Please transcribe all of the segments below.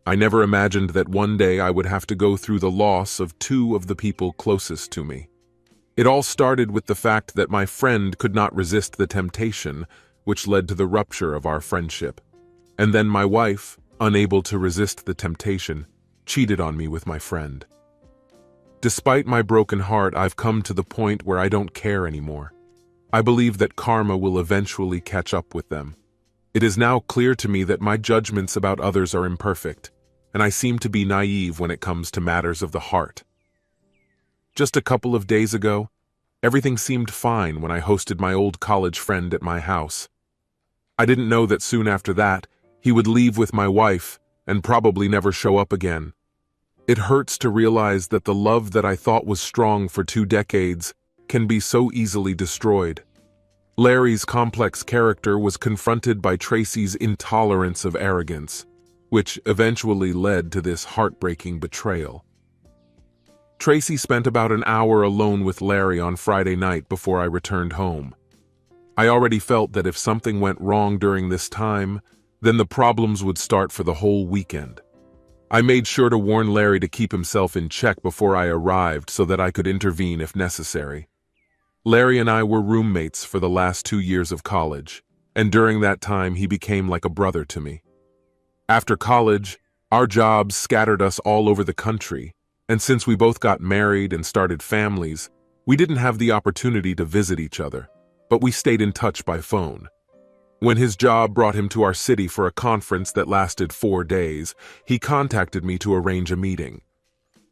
I never imagined that one day I would have to go through the loss of two of the people closest to me. It all started with the fact that my friend could not resist the temptation, which led to the rupture of our friendship. And then my wife, unable to resist the temptation, cheated on me with my friend. Despite my broken heart, I've come to the point where I don't care anymore. I believe that karma will eventually catch up with them. It is now clear to me that my judgments about others are imperfect, and I seem to be naive when it comes to matters of the heart. Just a couple of days ago, everything seemed fine when I hosted my old college friend at my house. I didn't know that soon after that, he would leave with my wife and probably never show up again. It hurts to realize that the love that I thought was strong for 2 decades can be so easily destroyed. Larry's complex character was confronted by Tracy's intolerance of arrogance, which eventually led to this heartbreaking betrayal. Tracy spent about an hour alone with Larry on Friday night before I returned home. I already felt that if something went wrong during this time, then the problems would start for the whole weekend. I made sure to warn Larry to keep himself in check before I arrived so that I could intervene if necessary. Larry and I were roommates for the last 2 years of college, and during that time he became like a brother to me. After college, our jobs scattered us all over the country, and since we both got married and started families, we didn't have the opportunity to visit each other, but we stayed in touch by phone. When his job brought him to our city for a conference that lasted 4 days, he contacted me to arrange a meeting.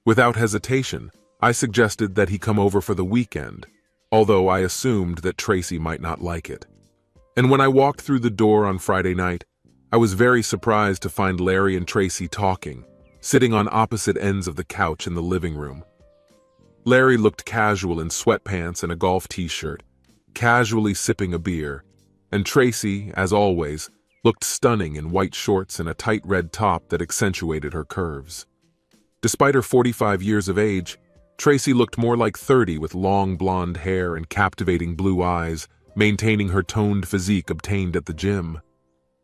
Without hesitation, I suggested that he come over for the weekend, although I assumed that Tracy might not like it. And when I walked through the door on Friday night, I was very surprised to find Larry and Tracy talking, sitting on opposite ends of the couch in the living room. Larry looked casual in sweatpants and a golf t-shirt, casually sipping a beer, and Tracy, as always, looked stunning in white shorts and a tight red top that accentuated her curves. Despite her 45 years of age, Tracy looked more like 30 with long blonde hair and captivating blue eyes, maintaining her toned physique obtained at the gym.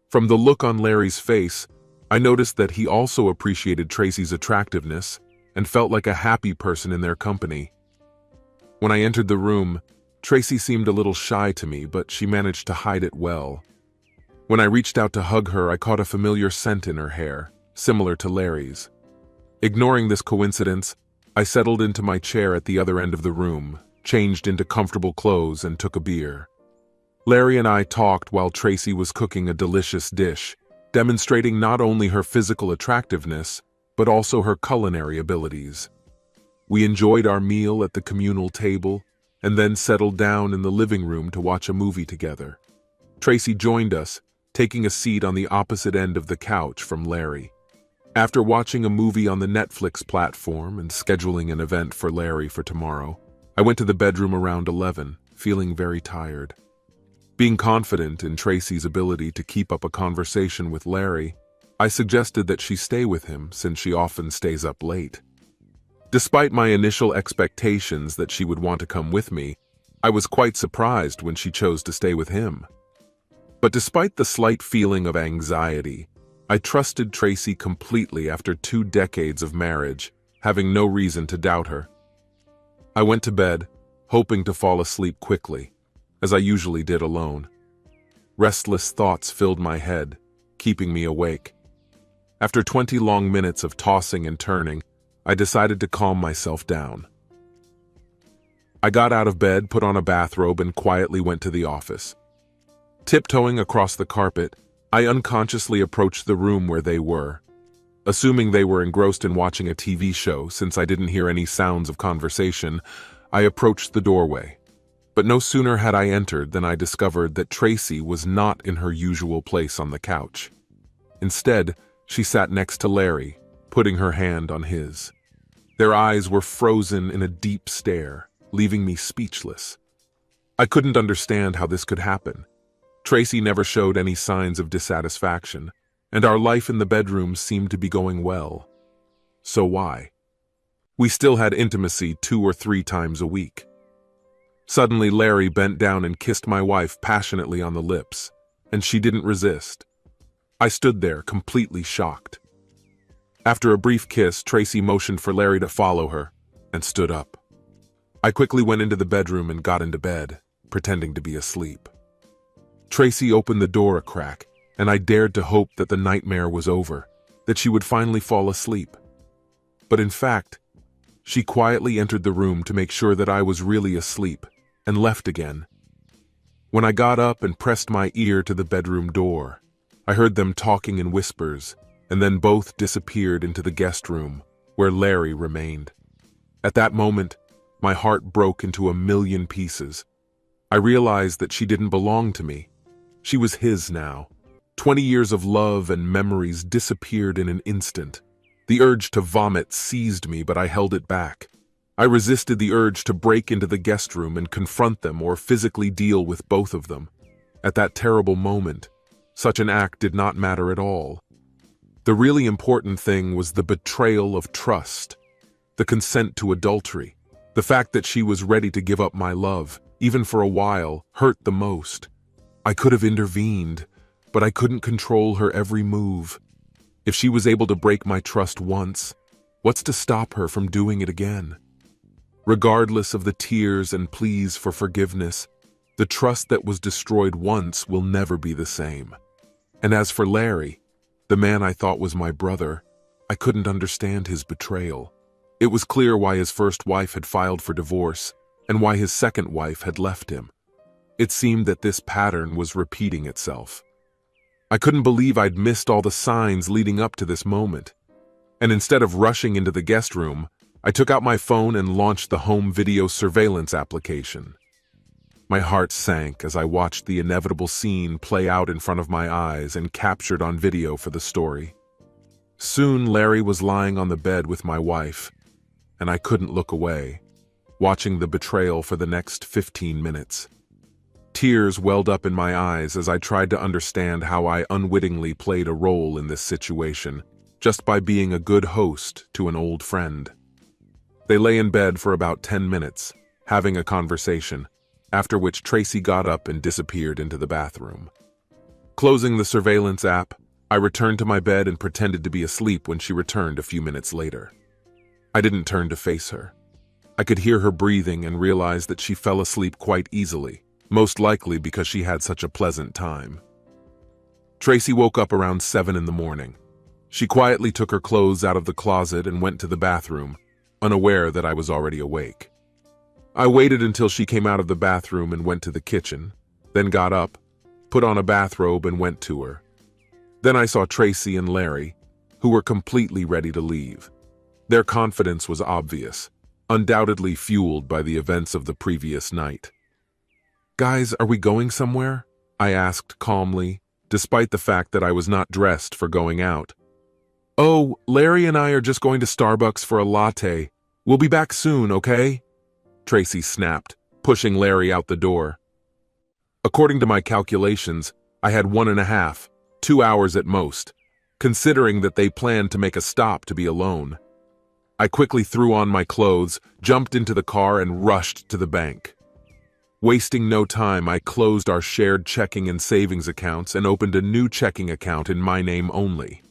From the look on Larry's face, I noticed that he also appreciated Tracy's attractiveness and felt like a happy person in their company. When I entered the room, Tracy seemed a little shy to me, but she managed to hide it well. When I reached out to hug her, I caught a familiar scent in her hair, similar to Larry's. Ignoring this coincidence, I settled into my chair at the other end of the room, changed into comfortable clothes, and took a beer. Larry and I talked while Tracy was cooking a delicious dish, demonstrating not only her physical attractiveness, but also her culinary abilities. We enjoyed our meal at the communal table, and then settled down in the living room to watch a movie together. Tracy joined us, taking a seat on the opposite end of the couch from Larry. After watching a movie on the Netflix platform and scheduling an event for Larry for tomorrow, I went to the bedroom around 11, feeling very tired. Being confident in Tracy's ability to keep up a conversation with Larry, I suggested that she stay with him since she often stays up late. Despite my initial expectations that she would want to come with me, I was quite surprised when she chose to stay with him. But despite the slight feeling of anxiety, I trusted Tracy completely after 2 decades of marriage, having no reason to doubt her. I went to bed, hoping to fall asleep quickly, as I usually did alone. Restless thoughts filled my head, keeping me awake. After 20 long minutes of tossing and turning, I decided to calm myself down. I got out of bed, put on a bathrobe, and quietly went to the office. Tiptoeing across the carpet, I unconsciously approached the room where they were. Assuming they were engrossed in watching a TV show, since I didn't hear any sounds of conversation, I approached the doorway. But no sooner had I entered than I discovered that Tracy was not in her usual place on the couch. Instead, she sat next to Larry, putting her hand on his. Their eyes were frozen in a deep stare, leaving me speechless. I couldn't understand how this could happen. Tracy never showed any signs of dissatisfaction, and our life in the bedroom seemed to be going well. So why? We still had intimacy 2 or 3 times a week. Suddenly, Larry bent down and kissed my wife passionately on the lips, and she didn't resist. I stood there, completely shocked. After a brief kiss, Tracy motioned for Larry to follow her and stood up. I quickly went into the bedroom and got into bed, pretending to be asleep. Tracy opened the door a crack, and I dared to hope that the nightmare was over, that she would finally fall asleep. But in fact, she quietly entered the room to make sure that I was really asleep, and left again. When I got up and pressed my ear to the bedroom door, I heard them talking in whispers, and then both disappeared into the guest room, where Larry remained. At that moment, my heart broke into a million pieces. I realized that she didn't belong to me. She was his now. 20 years of love and memories disappeared in an instant. The urge to vomit seized me, but I held it back. I resisted the urge to break into the guest room and confront them or physically deal with both of them. At that terrible moment, such an act did not matter at all. The really important thing was the betrayal of trust, the consent to adultery. The fact that she was ready to give up my love, even for a while, hurt the most. I could have intervened, but I couldn't control her every move. If she was able to break my trust once, what's to stop her from doing it again? Regardless of the tears and pleas for forgiveness, the trust that was destroyed once will never be the same. And as for Larry, the man I thought was my brother, I couldn't understand his betrayal. It was clear why his first wife had filed for divorce and why his second wife had left him. It seemed that this pattern was repeating itself. I couldn't believe I'd missed all the signs leading up to this moment. And instead of rushing into the guest room, I took out my phone and launched the home video surveillance application. My heart sank as I watched the inevitable scene play out in front of my eyes and captured on video for the story. Soon Larry was lying on the bed with my wife, and I couldn't look away, watching the betrayal for the next 15 minutes. Tears welled up in my eyes as I tried to understand how I unwittingly played a role in this situation, just by being a good host to an old friend. They lay in bed for about 10 minutes, having a conversation, after which Tracy got up and disappeared into the bathroom. Closing the surveillance app, I returned to my bed and pretended to be asleep when she returned a few minutes later. I didn't turn to face her. I could hear her breathing and realized that she fell asleep quite easily, most likely because she had such a pleasant time. Tracy woke up around 7 in the morning. She quietly took her clothes out of the closet and went to the bathroom, unaware that I was already awake. I waited until she came out of the bathroom and went to the kitchen, then got up, put on a bathrobe and went to her. Then I saw Tracy and Larry, who were completely ready to leave. Their confidence was obvious, undoubtedly fueled by the events of the previous night. "Guys, are we going somewhere?" I asked calmly, despite the fact that I was not dressed for going out. "Oh, Larry and I are just going to Starbucks for a latte. We'll be back soon, okay?" Tracy snapped, pushing Larry out the door. According to my calculations, I had 1.5, 2 hours at most, considering that they planned to make a stop to be alone. I quickly threw on my clothes, jumped into the car, and rushed to the bank. Wasting no time, I closed our shared checking and savings accounts and opened a new checking account in my name only.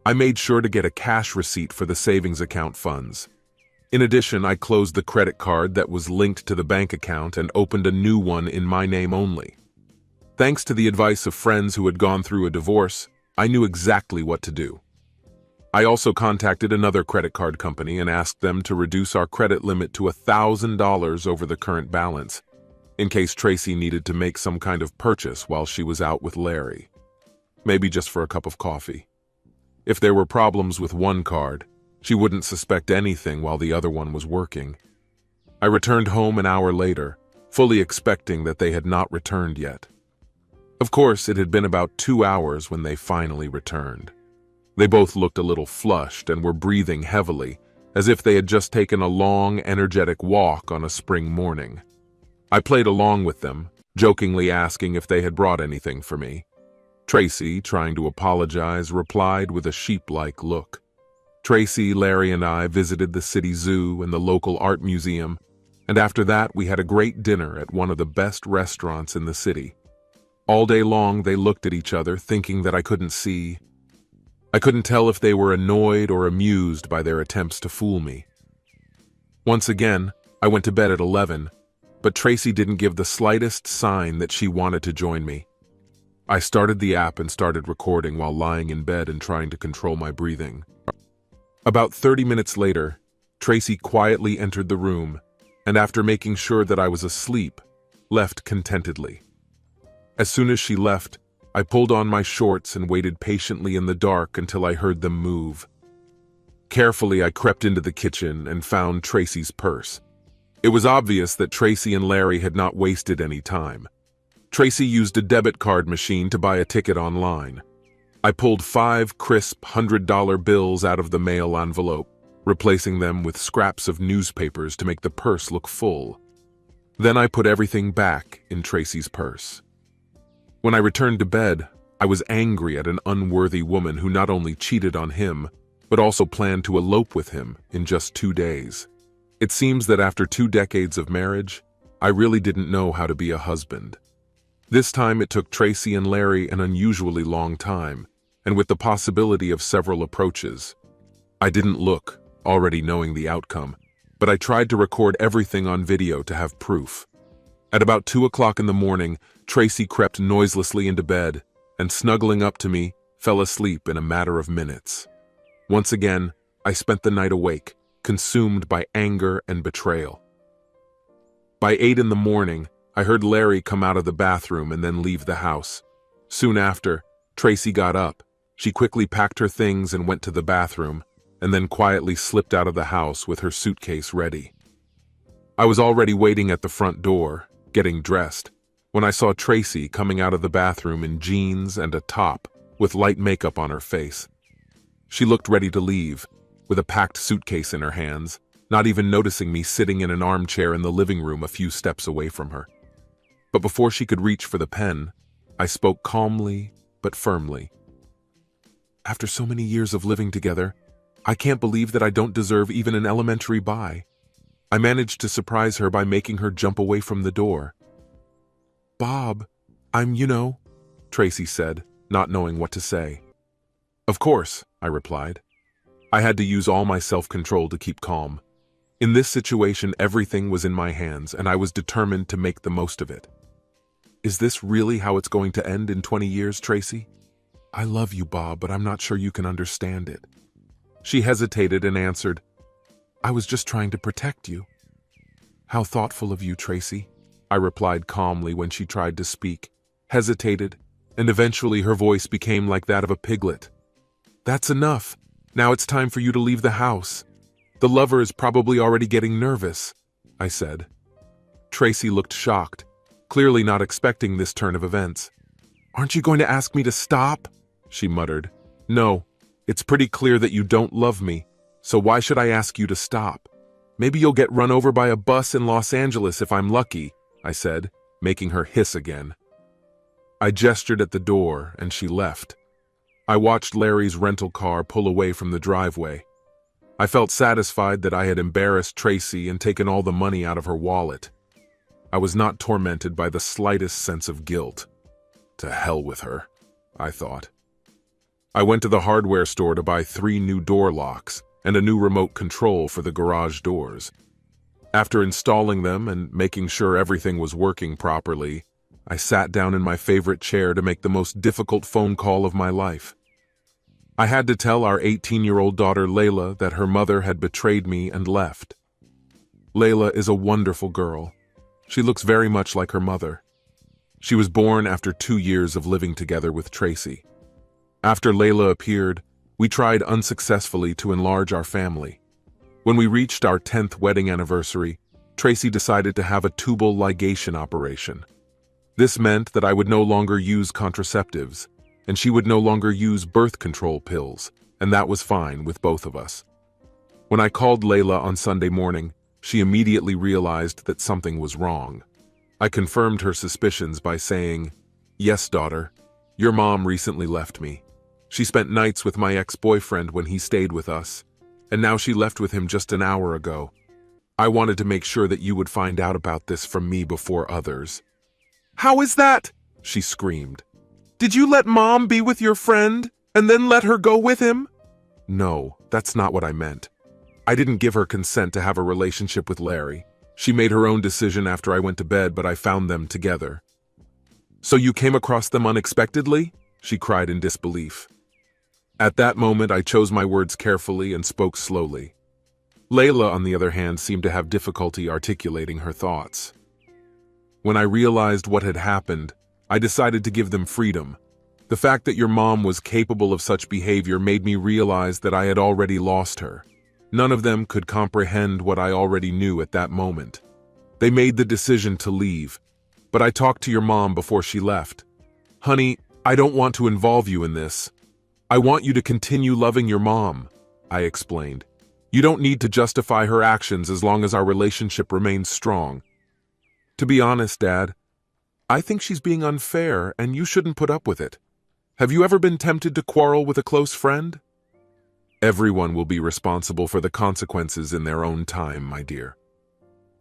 I made sure to get a cash receipt for the savings account funds. In addition, I closed the credit card that was linked to the bank account and opened a new one in my name only. Thanks to the advice of friends who had gone through a divorce, I knew exactly what to do. I also contacted another credit card company and asked them to reduce our credit limit to $1,000 over the current balance, in case Tracy needed to make some kind of purchase while she was out with Larry. Maybe just for a cup of coffee. If there were problems with one card, she wouldn't suspect anything while the other one was working. I returned home an hour later, fully expecting that they had not returned yet. Of course, it had been about 2 hours when they finally returned. They both looked a little flushed and were breathing heavily, as if they had just taken a long, energetic walk on a spring morning. I played along with them, jokingly asking if they had brought anything for me. Tracy, trying to apologize, replied with a sheep-like look. Tracy, Larry, and I visited the city zoo and the local art museum, and after that we had a great dinner at one of the best restaurants in the city. All day long they looked at each other, thinking that I couldn't see. I couldn't tell if they were annoyed or amused by their attempts to fool me. Once again, I went to bed at 11, but Tracy didn't give the slightest sign that she wanted to join me. I started the app and started recording while lying in bed and trying to control my breathing. About 30 minutes later, Tracy quietly entered the room, and after making sure that I was asleep, left contentedly. As soon as she left, I pulled on my shorts and waited patiently in the dark until I heard them move. Carefully, I crept into the kitchen and found Tracy's purse. It was obvious that Tracy and Larry had not wasted any time. Tracy used a debit card machine to buy a ticket online. I pulled 5 crisp $100 bills out of the mail envelope, replacing them with scraps of newspapers to make the purse look full. Then I put everything back in Tracy's purse. When I returned to bed, I was angry at an unworthy woman who not only cheated on him, but also planned to elope with him in just 2 days. It seems that after 2 decades of marriage, I really didn't know how to be a husband. This time it took Tracy and Larry an unusually long time, and with the possibility of several approaches. I didn't look, already knowing the outcome, but I tried to record everything on video to have proof. At about 2 o'clock in the morning, Tracy crept noiselessly into bed, and snuggling up to me, fell asleep in a matter of minutes. Once again, I spent the night awake, consumed by anger and betrayal. By 8 in the morning, I heard Larry come out of the bathroom and then leave the house. Soon after, Tracy got up. She quickly packed her things and went to the bathroom, and then quietly slipped out of the house with her suitcase ready. I was already waiting at the front door, getting dressed, when I saw Tracy coming out of the bathroom in jeans and a top, with light makeup on her face. She looked ready to leave, with a packed suitcase in her hands, not even noticing me sitting in an armchair in the living room a few steps away from her. But before she could reach for the pen, I spoke calmly but firmly. After so many years of living together, I can't believe that I don't deserve even an elementary bye. I managed to surprise her by making her jump away from the door. Bob, Tracy said, not knowing what to say. Of course, I replied. I had to use all my self-control to keep calm. In this situation, everything was in my hands, and I was determined to make the most of it. Is this really how it's going to end in 20 years, Tracy? I love you, Bob, but I'm not sure you can understand it. She hesitated and answered, I was just trying to protect you. How thoughtful of you, Tracy, I replied calmly when she tried to speak, hesitated, and eventually her voice became like that of a piglet. That's enough. Now it's time for you to leave the house. The lover is probably already getting nervous, I said. Tracy looked shocked, clearly not expecting this turn of events. Aren't you going to ask me to stop? She muttered. No, it's pretty clear that you don't love me, so why should I ask you to stop? Maybe you'll get run over by a bus in Los Angeles if I'm lucky, I said, making her hiss again. I gestured at the door and she left. I watched Larry's rental car pull away from the driveway. I felt satisfied that I had embarrassed Tracy and taken all the money out of her wallet. I was not tormented by the slightest sense of guilt. To hell with her, I thought. I went to the hardware store to buy 3 new door locks and a new remote control for the garage doors. After installing them and making sure everything was working properly, I sat down in my favorite chair to make the most difficult phone call of my life. I had to tell our 18-year-old daughter Layla that her mother had betrayed me and left. Layla is a wonderful girl. She looks very much like her mother. She was born after 2 years of living together with Tracy. After Layla appeared, we tried unsuccessfully to enlarge our family. When we reached our 10th wedding anniversary, Tracy decided to have a tubal ligation operation. This meant that I would no longer use contraceptives, and she would no longer use birth control pills, and that was fine with both of us. When I called Layla on Sunday morning, she immediately realized that something was wrong. I confirmed her suspicions by saying, Yes, daughter, your mom recently left me. She spent nights with my ex-boyfriend when he stayed with us, and now she left with him just an hour ago. I wanted to make sure that you would find out about this from me before others. How is that? She screamed. Did you let Mom be with your friend? and then let her go with him? No, that's not what I meant. I didn't give her consent to have a relationship with Larry. She made her own decision after I went to bed, but I found them together. So you came across them unexpectedly? She cried in disbelief. At that moment, I chose my words carefully and spoke slowly. Layla, on the other hand, seemed to have difficulty articulating her thoughts. When I realized what had happened, I decided to give them freedom. The fact that your mom was capable of such behavior made me realize that I had already lost her. None of them could comprehend what I already knew at that moment. They made the decision to leave, but I talked to your mom before she left. Honey, I don't want to involve you in this. I want you to continue loving your mom, I explained. You don't need to justify her actions as long as our relationship remains strong. To be honest, Dad, I think she's being unfair and you shouldn't put up with it. Have you ever been tempted to quarrel with a close friend? Everyone will be responsible for the consequences in their own time, my dear.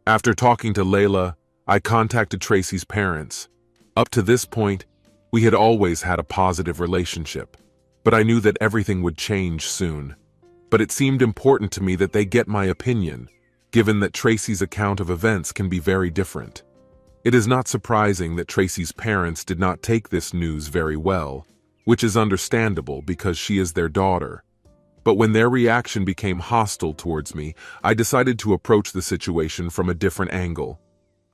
After talking to Layla, I contacted Tracy's parents. Up to this point, we had always had a positive relationship, but I knew that everything would change soon. But it seemed important to me that they get my opinion, given that Tracy's account of events can be very different. It is not surprising that Tracy's parents did not take this news very well, which is understandable because she is their daughter. But when their reaction became hostile towards me, I decided to approach the situation from a different angle.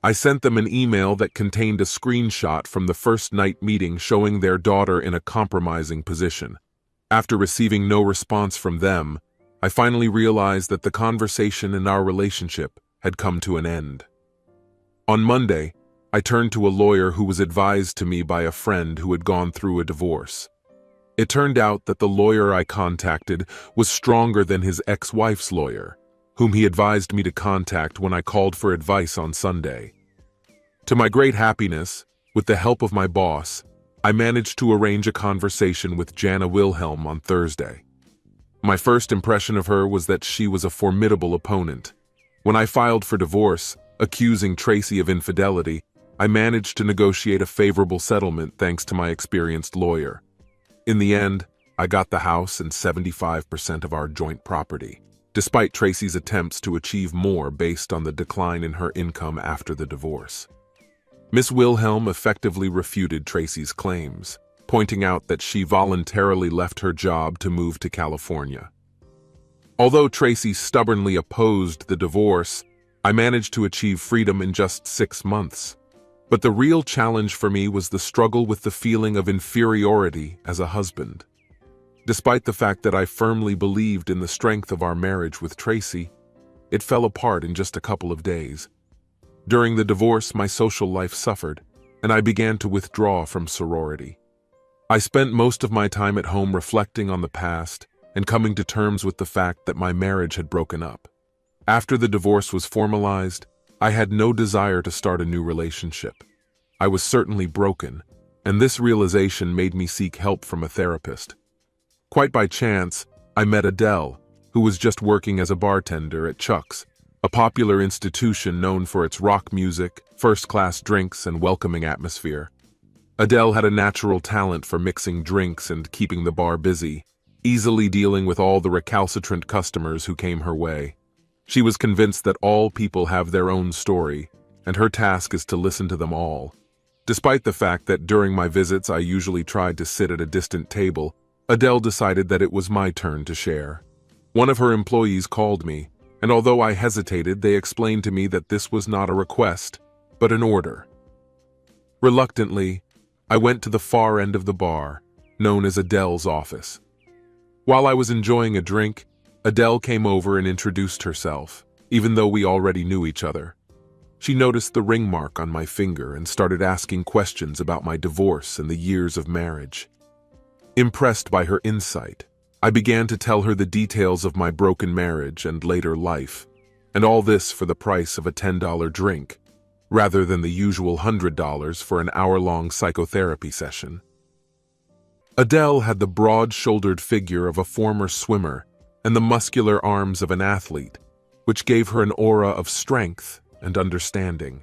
I sent them an email that contained a screenshot from the first night meeting showing their daughter in a compromising position. After receiving no response from them, I finally realized that the conversation in our relationship had come to an end. On Monday, I turned to a lawyer who was advised to me by a friend who had gone through a divorce. It turned out that the lawyer I contacted was stronger than his ex-wife's lawyer, whom he advised me to contact when I called for advice on Sunday. To my great happiness, with the help of my boss, I managed to arrange a conversation with Jana Wilhelm on Thursday. My first impression of her was that she was a formidable opponent. When I filed for divorce, accusing Tracy of infidelity, I managed to negotiate a favorable settlement thanks to my experienced lawyer. In the end, I got the house and 75% of our joint property, despite Tracy's attempts to achieve more based on the decline in her income after the divorce. Miss Wilhelm effectively refuted Tracy's claims, pointing out that she voluntarily left her job to move to California. Although Tracy stubbornly opposed the divorce, I managed to achieve freedom in just 6 months. But the real challenge for me was the struggle with the feeling of inferiority as a husband. Despite the fact that I firmly believed in the strength of our marriage with Tracy, it fell apart in just a couple of days. During the divorce, my social life suffered, and I began to withdraw from sorority. I spent most of my time at home reflecting on the past and coming to terms with the fact that my marriage had broken up. After the divorce was formalized, I had no desire to start a new relationship. I was certainly broken, and this realization made me seek help from a therapist. Quite by chance, I met Adele, who was just working as a bartender at Chuck's, a popular institution known for its rock music, first-class drinks, and welcoming atmosphere. Adele had a natural talent for mixing drinks and keeping the bar busy, easily dealing with all the recalcitrant customers who came her way. She was convinced that all people have their own story, and her task is to listen to them all. Despite the fact that during my visits I usually tried to sit at a distant table, Adele decided that it was my turn to share. One of her employees called me, and although I hesitated, they explained to me that this was not a request, but an order. Reluctantly, I went to the far end of the bar, known as Adele's office. While I was enjoying a drink, Adele came over and introduced herself, even though we already knew each other. She noticed the ring mark on my finger and started asking questions about my divorce and the years of marriage. Impressed by her insight, I began to tell her the details of my broken marriage and later life, and all this for the price of a $10 drink, rather than the usual $100 for an hour-long psychotherapy session. Adele had the broad-shouldered figure of a former swimmer and the muscular arms of an athlete, which gave her an aura of strength and understanding.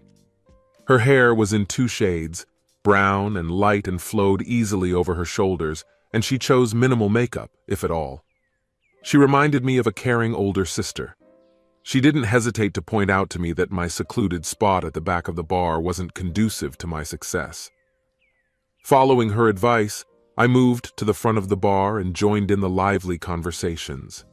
Her hair was in 2 shades, brown and light, and flowed easily over her shoulders, and she chose minimal makeup, if at all. She reminded me of a caring older sister. She didn't hesitate to point out to me that my secluded spot at the back of the bar wasn't conducive to my success. Following her advice, I moved to the front of the bar and joined in the lively conversations.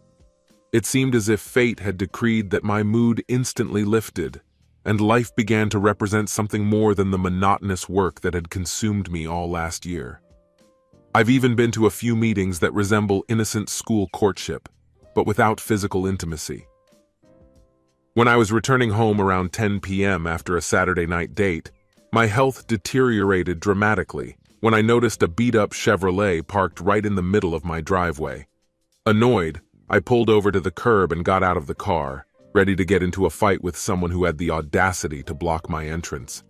It seemed as if fate had decreed that my mood instantly lifted, and life began to represent something more than the monotonous work that had consumed me all last year. I've even been to a few meetings that resemble innocent school courtship, but without physical intimacy. When I was returning home around 10 p.m. after a Saturday night date, my health deteriorated dramatically when I noticed a beat-up Chevrolet parked right in the middle of my driveway. Annoyed, I pulled over to the curb and got out of the car, ready to get into a fight with someone who had the audacity to block my entrance.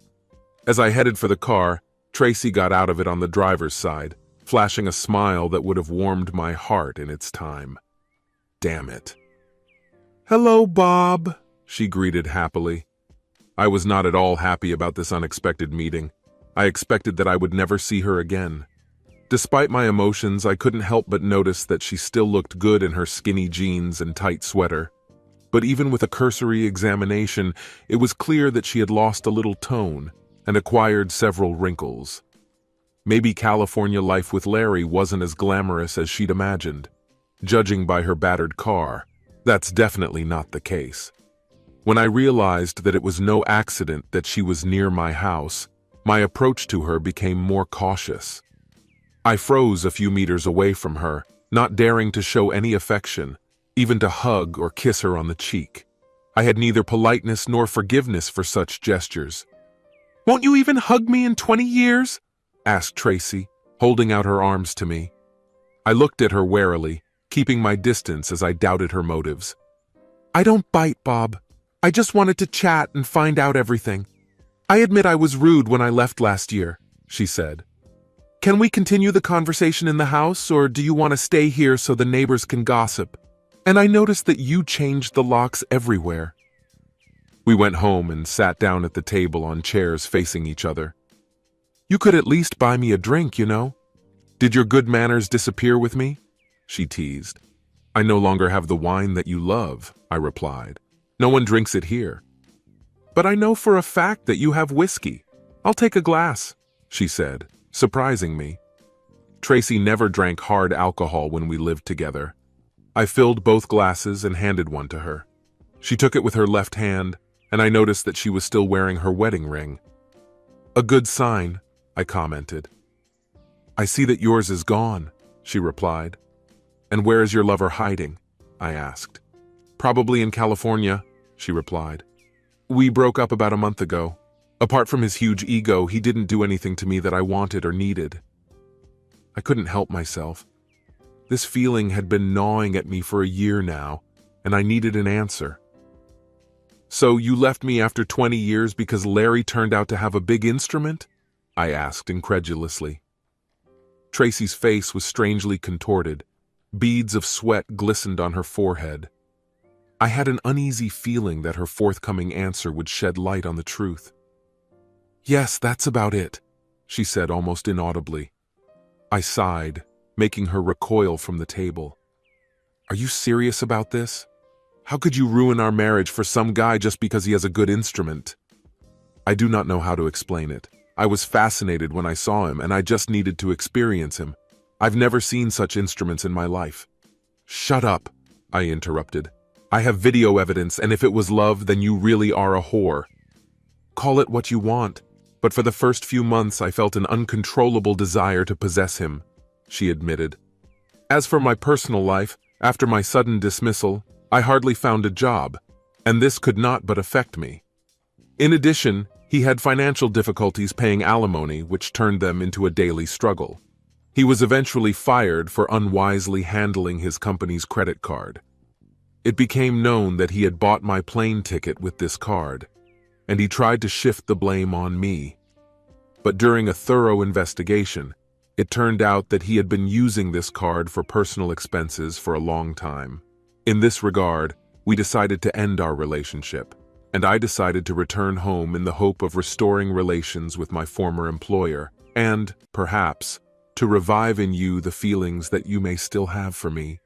As I headed for the car, Tracy got out of it on the driver's side, flashing a smile that would have warmed my heart in its time. Damn it. "Hello, Bob," she greeted happily. I was not at all happy about this unexpected meeting. I expected that I would never see her again. Despite my emotions, I couldn't help but notice that she still looked good in her skinny jeans and tight sweater. But even with a cursory examination, it was clear that she had lost a little tone and acquired several wrinkles. Maybe California life with Larry wasn't as glamorous as she'd imagined. Judging by her battered car, that's definitely not the case. When I realized that it was no accident that she was near my house, my approach to her became more cautious. I froze a few meters away from her, not daring to show any affection, even to hug or kiss her on the cheek. I had neither politeness nor forgiveness for such gestures. "Won't you even hug me in 20 years?" asked Tracy, holding out her arms to me. I looked at her warily, keeping my distance as I doubted her motives. "I don't bite, Bob. I just wanted to chat and find out everything. I admit I was rude when I left last year," she said. "Can we continue the conversation in the house, or do you want to stay here so the neighbors can gossip? And I noticed that you changed the locks everywhere." We went home and sat down at the table on chairs facing each other. "You could at least buy me a drink, you know? Did your good manners disappear with me?" she teased. "I no longer have the wine that you love," I replied. "No one drinks it here." "But I know for a fact that you have whiskey. I'll take a glass," she said, surprising me. Tracy never drank hard alcohol when we lived together. I filled both glasses and handed one to her. She took it with her left hand, and I noticed that she was still wearing her wedding ring. "A good sign," I commented. "I see that yours is gone," she replied. "And where is your lover hiding?" I asked. "Probably in California," she replied. "We broke up about a month ago. Apart from his huge ego, he didn't do anything to me that I wanted or needed." I couldn't help myself. This feeling had been gnawing at me for a year now, and I needed an answer. "So you left me after 20 years because Larry turned out to have a big instrument?" I asked incredulously. Tracy's face was strangely contorted. Beads of sweat glistened on her forehead. I had an uneasy feeling that her forthcoming answer would shed light on the truth. "Yes, that's about it," she said almost inaudibly. I sighed, making her recoil from the table. "Are you serious about this? How could you ruin our marriage for some guy just because he has a good instrument?" I do not know how to explain it. I was fascinated when I saw him, and I just needed to experience him. I've never seen such instruments in my life. "Shut up," I interrupted. "I have video evidence, and if it was love, then you really are a whore." "Call it what you want, but for the first few months I felt an uncontrollable desire to possess him," she admitted. "As for my personal life, after my sudden dismissal, I hardly found a job, and this could not but affect me. In addition, he had financial difficulties paying alimony, which turned them into a daily struggle. He was eventually fired for unwisely handling his company's credit card. It became known that he had bought my plane ticket with this card, and he tried to shift the blame on me. But during a thorough investigation, it turned out that he had been using this card for personal expenses for a long time. In this regard, we decided to end our relationship, and I decided to return home in the hope of restoring relations with my former employer and, perhaps, to revive in you the feelings that you may still have for me.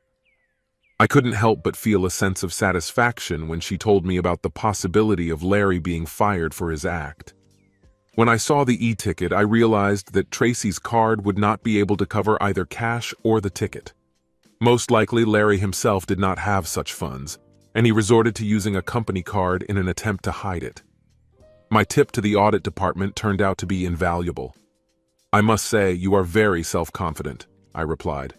I couldn't help but feel a sense of satisfaction when she told me about the possibility of Larry being fired for his act. When I saw the e-ticket, I realized that Tracy's card would not be able to cover either cash or the ticket. Most likely, Larry himself did not have such funds, and he resorted to using a company card in an attempt to hide it. My tip to the audit department turned out to be invaluable. "I must say, you are very self-confident," I replied.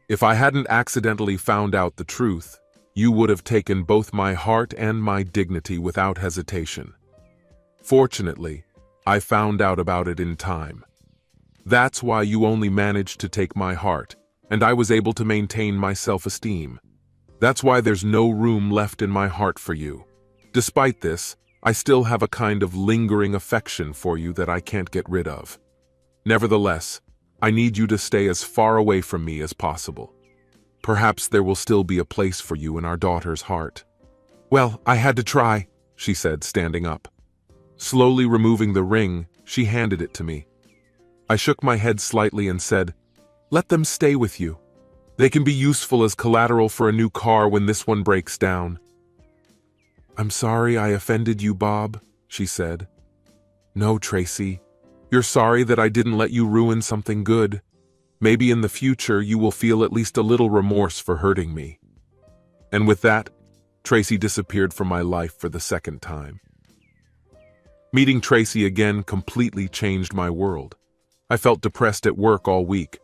"If I hadn't accidentally found out the truth, you would have taken both my heart and my dignity without hesitation. Fortunately, I found out about it in time. That's why you only managed to take my heart, and I was able to maintain my self-esteem. That's why there's no room left in my heart for you. Despite this, I still have a kind of lingering affection for you that I can't get rid of. Nevertheless, I need you to stay as far away from me as possible. Perhaps there will still be a place for you in our daughter's heart." "Well, I had to try," she said, standing up. Slowly removing the ring, she handed it to me. I shook my head slightly and said, "Let them stay with you. They can be useful as collateral for a new car when this one breaks down." "I'm sorry I offended you, Bob," she said. "No, Tracy. You're sorry that I didn't let you ruin something good. Maybe in the future you will feel at least a little remorse for hurting me." And with that, Tracy disappeared from my life for the second time. Meeting Tracy again completely changed my world. I felt depressed at work all week,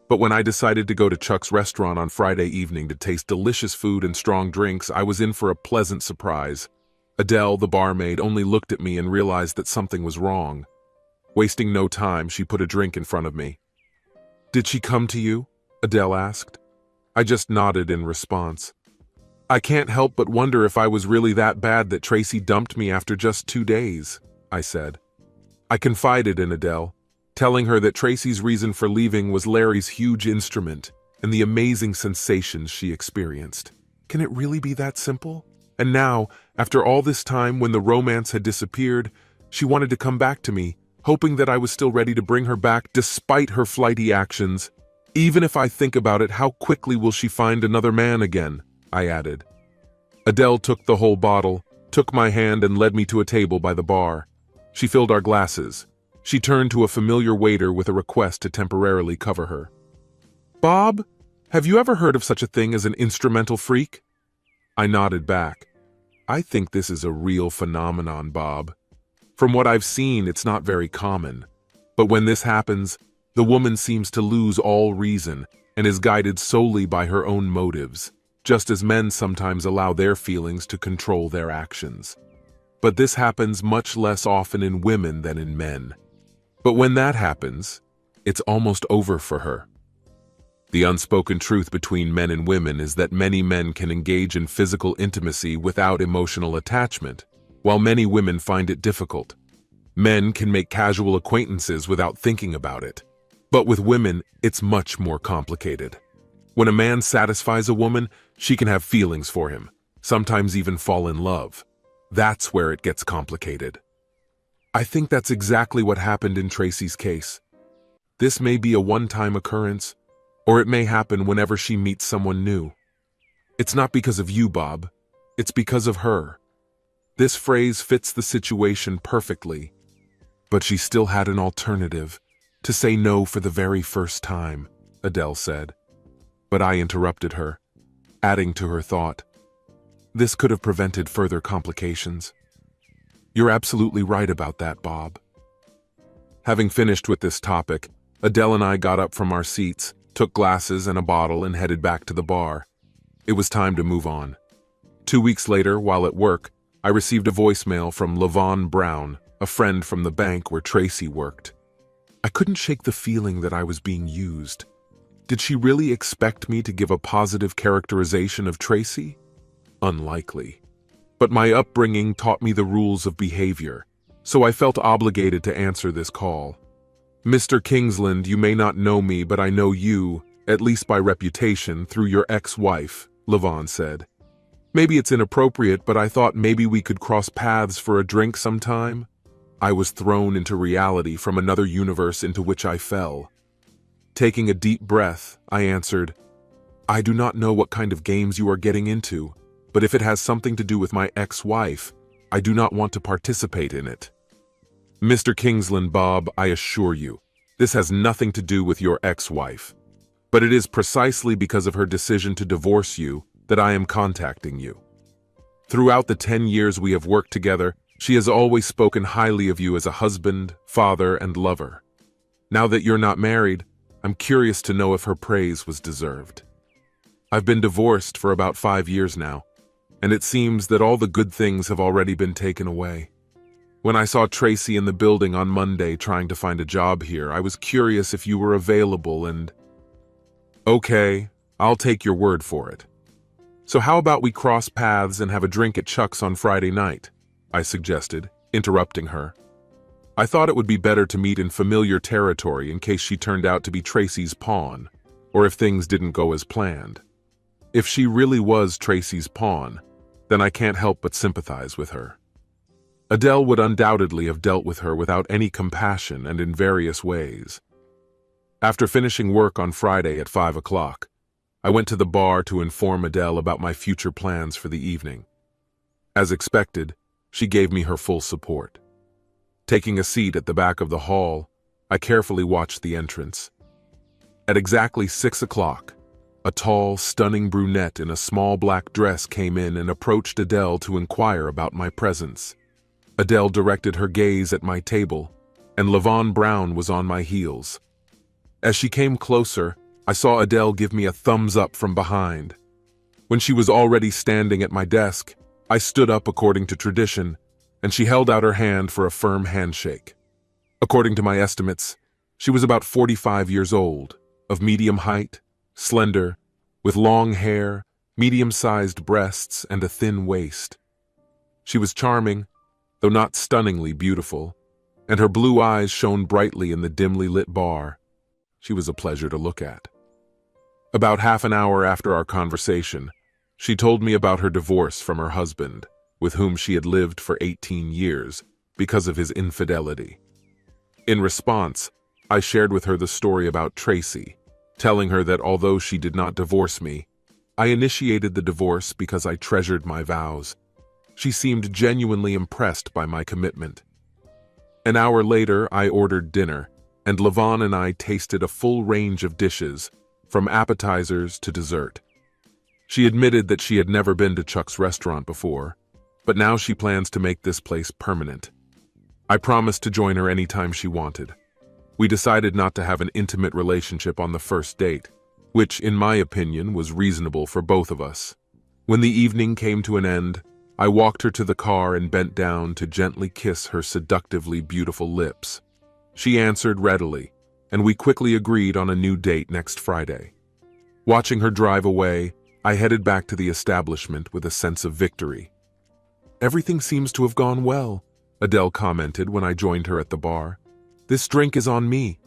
but when I decided to go to Chuck's restaurant on Friday evening to taste delicious food and strong drinks, I was in for a pleasant surprise. Adele, the barmaid, only looked at me and realized that something was wrong. Wasting no time, she put a drink in front of me. "Did she come to you?" Adele asked. I just nodded in response. "I can't help but wonder if I was really that bad that Tracy dumped me after just 2 days," I said. I confided in Adele, telling her that Tracy's reason for leaving was Larry's huge instrument and the amazing sensations she experienced. Can it really be that simple? And now, after all this time, when the romance had disappeared, she wanted to come back to me, hoping that I was still ready to bring her back despite her flighty actions. "Even if I think about it, how quickly will she find another man again?" I added. Adele took the whole bottle, took my hand and led me to a table by the bar. She filled our glasses. She turned to a familiar waiter with a request to temporarily cover her. "Bob, have you ever heard of such a thing as an instrumental freak?" I nodded back. "I think this is a real phenomenon, Bob. From what I've seen, it's not very common. But when this happens, the woman seems to lose all reason and is guided solely by her own motives, just as men sometimes allow their feelings to control their actions. But this happens much less often in women than in men. But when that happens, it's almost over for her. The unspoken truth between men and women is that many men can engage in physical intimacy without emotional attachment, while many women find it difficult. Men can make casual acquaintances without thinking about it. But with women, it's much more complicated. When a man satisfies a woman, she can have feelings for him, sometimes even fall in love. That's where it gets complicated. I think that's exactly what happened in Tracy's case. This may be a one-time occurrence, or it may happen whenever she meets someone new. It's not because of you, Bob. It's because of her. This phrase fits the situation perfectly. But she still had an alternative, to say no for the very first time, Adele said. But I interrupted her, adding to her thought, "This could have prevented further complications." "You're absolutely right about that, Bob." Having finished with this topic, Adele and I got up from our seats, took glasses and a bottle, and headed back to the bar. It was time to move on. 2 weeks later, while at work, I received a voicemail from LaVon Brown, a friend from the bank where Tracy worked. I couldn't shake the feeling that I was being used. Did she really expect me to give a positive characterization of Tracy? Unlikely. But my upbringing taught me the rules of behavior, so I felt obligated to answer this call. "Mr. Kingsland, you may not know me, but I know you, at least by reputation, through your ex-wife," LaVon said. "Maybe it's inappropriate, but I thought maybe we could cross paths for a drink sometime." I was thrown into reality from another universe into which I fell. Taking a deep breath, I answered, "I do not know what kind of games you are getting into, but if it has something to do with my ex-wife, I do not want to participate in it." "Mr. Kingsland, Bob, I assure you, this has nothing to do with your ex-wife. But it is precisely because of her decision to divorce you that I am contacting you. Throughout the 10 years we have worked together, she has always spoken highly of you as a husband, father, and lover. Now that you're not married, I'm curious to know if her praise was deserved. I've been divorced for about 5 years now, and it seems that all the good things have already been taken away. When I saw Tracy in the building on Monday trying to find a job here, I was curious if you were available and—" "Okay, I'll take your word for it. So how about we cross paths and have a drink at Chuck's on Friday night?" I suggested, interrupting her. I thought it would be better to meet in familiar territory in case she turned out to be Tracy's pawn, or if things didn't go as planned. If she really was Tracy's pawn, then I can't help but sympathize with her. Adele would undoubtedly have dealt with her without any compassion and in various ways. After finishing work on Friday at 5 o'clock, I went to the bar to inform Adele about my future plans for the evening. As expected, she gave me her full support. Taking a seat at the back of the hall, I carefully watched the entrance. At exactly 6 o'clock, a tall, stunning brunette in a small black dress came in and approached Adele to inquire about my presence. Adele directed her gaze at my table, and Levon Brown was on my heels. As she came closer, I saw Adele give me a thumbs up from behind. When she was already standing at my desk, I stood up according to tradition, and she held out her hand for a firm handshake. According to my estimates, she was about 45 years old, of medium height, slender, with long hair, medium-sized breasts, and a thin waist. She was charming, though not stunningly beautiful, and her blue eyes shone brightly in the dimly lit bar. She was a pleasure to look at. About half an hour after our conversation, she told me about her divorce from her husband, with whom she had lived for 18 years, because of his infidelity. In response, I shared with her the story about Tracy, telling her that although she did not divorce me, I initiated the divorce because I treasured my vows. She seemed genuinely impressed by my commitment. An hour later, I ordered dinner, and Levon and I tasted a full range of dishes, from appetizers to dessert. She admitted that she had never been to Chuck's restaurant before, but now she plans to make this place permanent. I promised to join her anytime she wanted. We decided not to have an intimate relationship on the first date, which, in my opinion, was reasonable for both of us. When the evening came to an end, I walked her to the car and bent down to gently kiss her seductively beautiful lips. She answered readily, and we quickly agreed on a new date next Friday. Watching her drive away, I headed back to the establishment with a sense of victory. "Everything seems to have gone well," Adele commented when I joined her at the bar. "This drink is on me."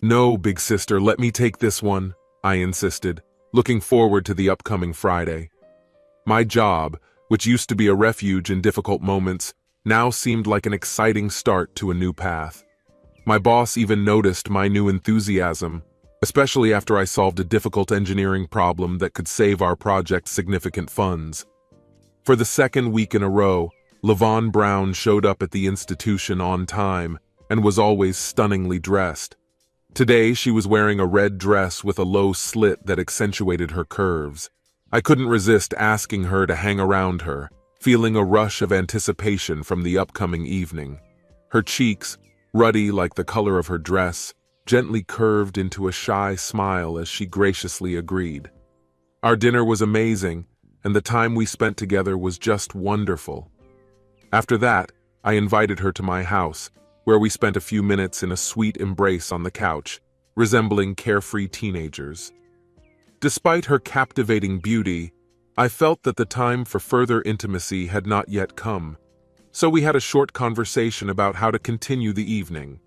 "No, big sister, let me take this one," I insisted, looking forward to the upcoming Friday. My job, which used to be a refuge in difficult moments, now seemed like an exciting start to a new path. My boss even noticed my new enthusiasm, especially after I solved a difficult engineering problem that could save our project significant funds. For the second week in a row, Levon Brown showed up at the institution on time and was always stunningly dressed. Today, she was wearing a red dress with a low slit that accentuated her curves. I couldn't resist asking her to hang around her, feeling a rush of anticipation from the upcoming evening. Her cheeks, ruddy like the color of her dress, gently curved into a shy smile as she graciously agreed. Our dinner was amazing, and the time we spent together was just wonderful. After that, I invited her to my house, where we spent a few minutes in a sweet embrace on the couch, resembling carefree teenagers. Despite her captivating beauty, I felt that the time for further intimacy had not yet come, so we had a short conversation about how to continue the evening.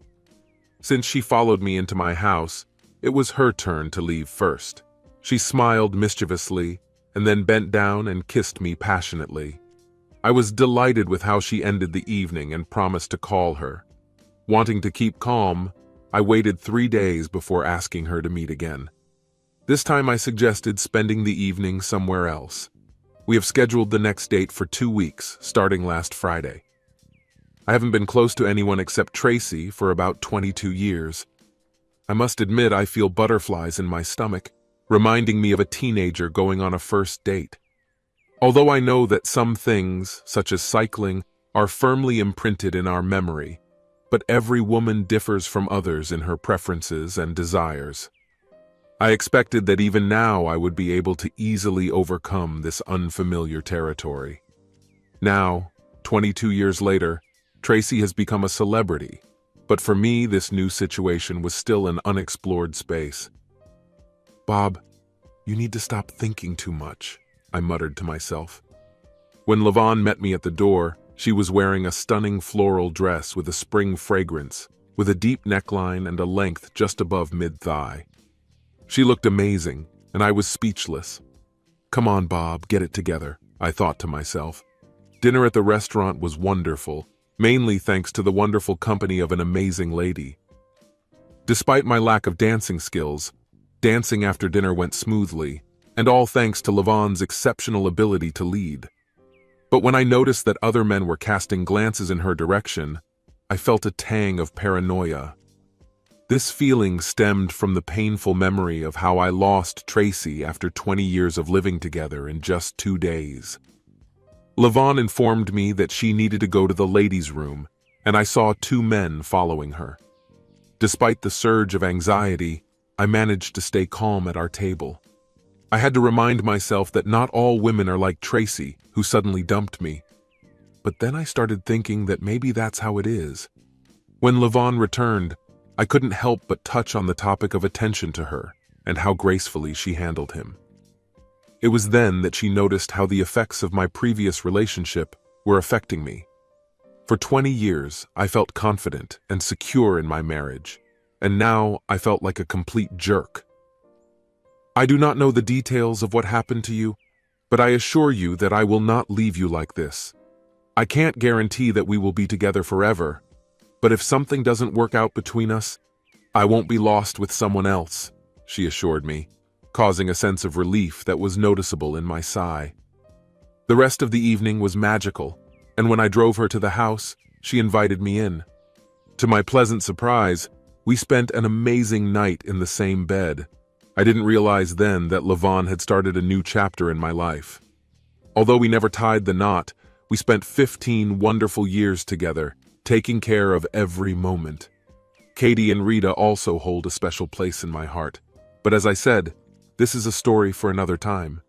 Since she followed me into my house, it was her turn to leave first. She smiled mischievously and then bent down and kissed me passionately. I was delighted with how she ended the evening and promised to call her. Wanting to keep calm, I waited 3 days before asking her to meet again. This time I suggested spending the evening somewhere else. We have scheduled the next date for 2 weeks, starting last Friday. I haven't been close to anyone except Tracy for about 22 years. I must admit I feel butterflies in my stomach, reminding me of a teenager going on a first date. Although I know that some things, such as cycling, are firmly imprinted in our memory, but every woman differs from others in her preferences and desires. I expected that even now I would be able to easily overcome this unfamiliar territory. Now, 22 years later, Tracy has become a celebrity, but for me this new situation was still an unexplored space. "Bob, you need to stop thinking too much," I muttered to myself. When Lavon met me at the door, she was wearing a stunning floral dress with a spring fragrance, with a deep neckline and a length just above mid-thigh. She looked amazing, and I was speechless. "Come on, Bob, get it together," I thought to myself. Dinner at the restaurant was wonderful, mainly thanks to the wonderful company of an amazing lady. Despite my lack of dancing skills, dancing after dinner went smoothly, and all thanks to Lavon's exceptional ability to lead. But when I noticed that other men were casting glances in her direction, I felt a tang of paranoia. This feeling stemmed from the painful memory of how I lost Tracy after 20 years of living together in just 2 days. Lavon informed me that she needed to go to the ladies' room, and I saw 2 men following her. Despite the surge of anxiety, I managed to stay calm at our table. I had to remind myself that not all women are like Tracy, who suddenly dumped me. But then I started thinking that maybe that's how it is. When Lavon returned, I couldn't help but touch on the topic of attention to her and how gracefully she handled him. It was then that she noticed how the effects of my previous relationship were affecting me. For 20 years, I felt confident and secure in my marriage, and now I felt like a complete jerk. "I do not know the details of what happened to you, but I assure you that I will not leave you like this. I can't guarantee that we will be together forever, but if something doesn't work out between us, I won't be lost with someone else," she assured me, causing a sense of relief that was noticeable in my sigh. The rest of the evening was magical, and when I drove her to the house, she invited me in. To my pleasant surprise, we spent an amazing night in the same bed. I didn't realize then that Lavon had started a new chapter in my life. Although we never tied the knot, we spent 15 wonderful years together, taking care of every moment. Katie and Rita also hold a special place in my heart. But as I said, this is a story for another time.